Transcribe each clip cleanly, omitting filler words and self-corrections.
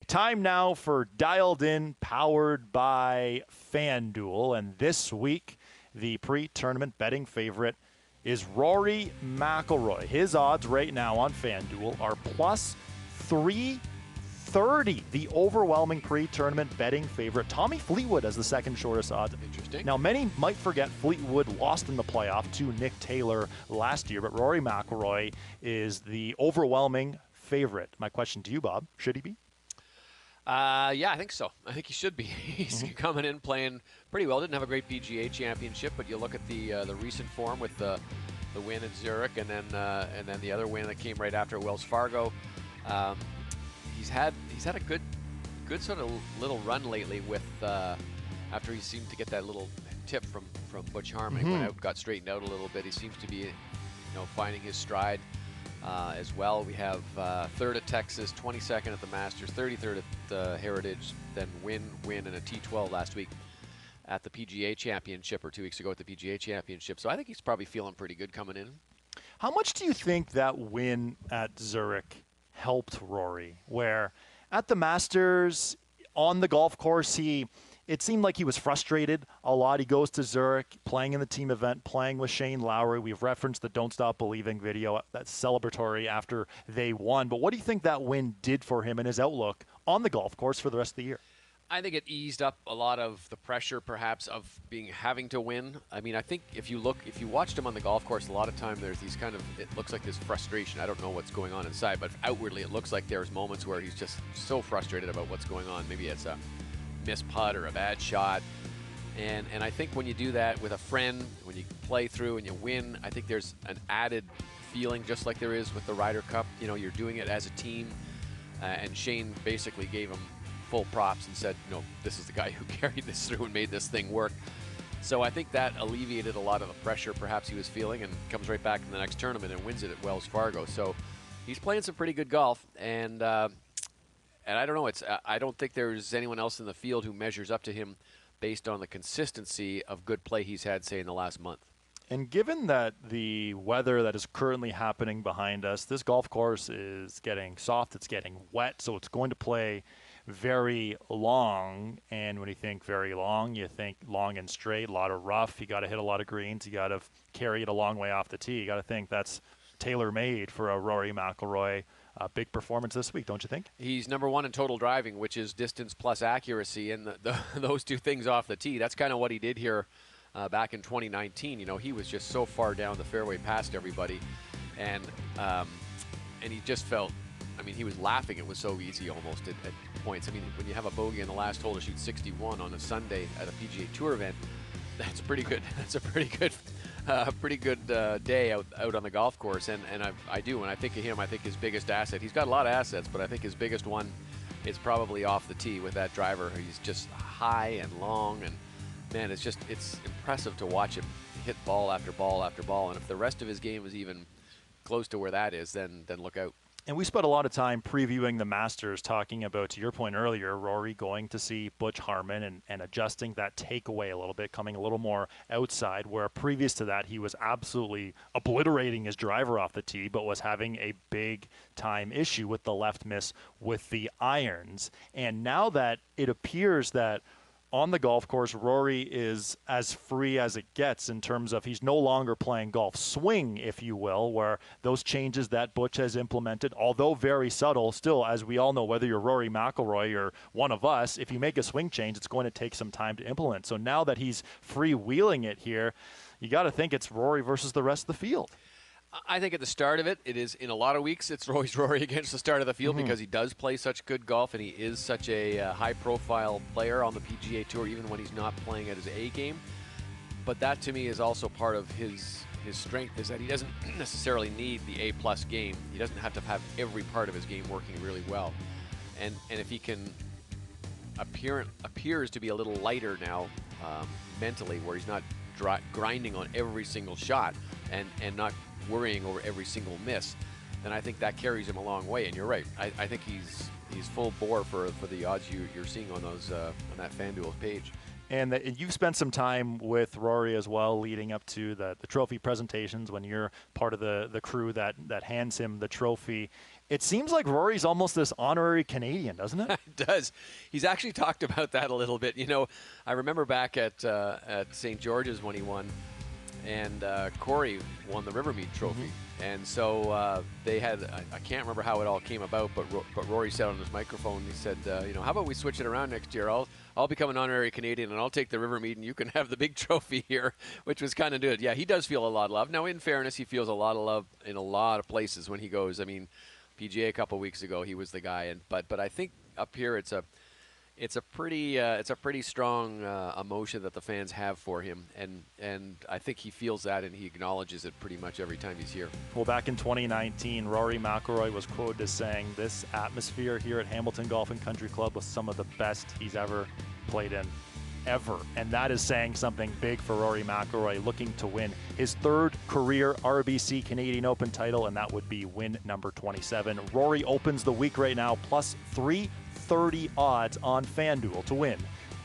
time now for Dialed In, powered by FanDuel. And this week, the pre-tournament betting favorite is Rory McIlroy. His odds right now on FanDuel are plus 330. The overwhelming pre-tournament betting favorite. Tommy Fleetwood has the second shortest odds. Interesting. Now, many might forget Fleetwood lost in the playoff to Nick Taylor last year, but Rory McIlroy is the overwhelming favorite. My question to you, Bob, should he be? Yeah, I think so. I think he should be. He's coming in playing pretty well. Didn't have a great PGA championship, but you look at the recent form with the win at Zurich and then the other win that came right after Wells Fargo. He's had a good sort of little run lately with after he seemed to get that little tip from Butch Harmon. He went out, got straightened out a little bit. He seems to be finding his stride as well. We have third at Texas, 22nd at the Masters, 33rd at the Heritage, then win, and a T12 last week at the PGA Championship, or 2 weeks ago at the PGA Championship. So I think he's probably feeling pretty good coming in. How much do you think that win at Zurich helped Rory? Where at the Masters, on the golf course, it seemed like he was frustrated a lot. He goes to Zurich, playing in the team event, playing with Shane Lowry. We've referenced the Don't Stop Believing video. That's celebratory after they won. But what do you think that win did for him and his outlook on the golf course for the rest of the year? I think it eased up a lot of the pressure, perhaps, of having to win. I mean, I think if you watched him on the golf course, a lot of time there's these it looks like this frustration. I don't know what's going on inside, but outwardly it looks like there's moments where he's just so frustrated about what's going on. Maybe it's a missed putt or a bad shot. And I think when you do that with a friend, when you play through and you win, I think there's an added feeling, just like there is with the Ryder Cup. You're doing it as a team. And Shane basically gave him full props and said, this is the guy who carried this through and made this thing work. So I think that alleviated a lot of the pressure perhaps he was feeling, and comes right back in the next tournament and wins it at Wells Fargo. So he's playing some pretty good golf, and I don't know. I don't think there's anyone else in the field who measures up to him based on the consistency of good play he's had, say, in the last month. And given that the weather that is currently happening behind us, this golf course is getting soft, it's getting wet, so it's going to play very long. And when you think very long, you think long and straight, a lot of rough. You got to hit a lot of greens. You got to carry it a long way off the tee. You got to think that's tailor-made for a Rory McIlroy. Big performance this week, don't you think? He's number one in total driving, which is distance plus accuracy, and those two things off the tee. That's kind of what he did here back in 2019. He was just so far down the fairway past everybody, and he just felt. I mean, he was laughing. It was so easy almost at points. I mean, when you have a bogey in the last hole to shoot 61 on a Sunday at a PGA Tour event, that's pretty good. That's a pretty good day out on the golf course. And I do. When I think of him, I think his biggest asset. He's got a lot of assets, but I think his biggest one is probably off the tee with that driver. He's just high and long, and man, it's impressive to watch him hit ball after ball after ball. And if the rest of his game is even close to where that is, then look out. And we spent a lot of time previewing the Masters, talking about, to your point earlier, Rory going to see Butch Harmon and adjusting that takeaway a little bit, coming a little more outside, where previous to that he was absolutely obliterating his driver off the tee, but was having a big-time issue with the left miss with the irons. And now that it appears that on the golf course, Rory is as free as it gets in terms of he's no longer playing golf swing, if you will, where those changes that Butch has implemented, although very subtle, still, as we all know, whether you're Rory McIlroy or one of us, if you make a swing change, it's going to take some time to implement. So now that he's freewheeling it here, you got to think it's Rory versus the rest of the field. I think at the start of it, it is, in a lot of weeks, it's always Rory against the start of the field because he does play such good golf, and he is such a high-profile player on the PGA Tour, even when he's not playing at his A game. But that, to me, is also part of his strength, is that he doesn't necessarily need the A-plus game. He doesn't have to have every part of his game working really well. And if he can appears to be a little lighter now mentally, where he's not grinding on every single shot and not worrying over every single miss, then I think that carries him a long way. And you're right. I think he's full bore for the odds you're seeing on those on that FanDuel page. And you've spent some time with Rory as well, leading up to the trophy presentations when you're part of the crew that hands him the trophy. It seems like Rory's almost this honorary Canadian, doesn't it? It does. He's actually talked about that a little bit. You know, I remember back at St. George's when he won, and Corey won the Rivermead Trophy. And so they had, I can't remember how it all came about, but Rory said on his microphone, he said, you know, how about we switch it around next year? I'll become an honorary Canadian, and I'll take the Rivermead, and you can have the big trophy here, which was kind of good. Yeah, he does feel a lot of love. Now, in fairness, he feels a lot of love in a lot of places when he goes. I mean, PGA a couple weeks ago, he was the guy, and but I think up here it's a pretty strong emotion that the fans have for him, and I think he feels that, and he acknowledges it pretty much every time he's here. Well, back in 2019, Rory McIlroy was quoted as saying, "This atmosphere here at Hamilton Golf and Country Club was some of the best he's ever played in, ever." And that is saying something big for Rory McIlroy, looking to win his third career RBC Canadian Open title, and that would be win number 27. Rory opens the week right now, plus 330 odds on FanDuel to win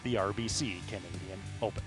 the RBC Canadian Open.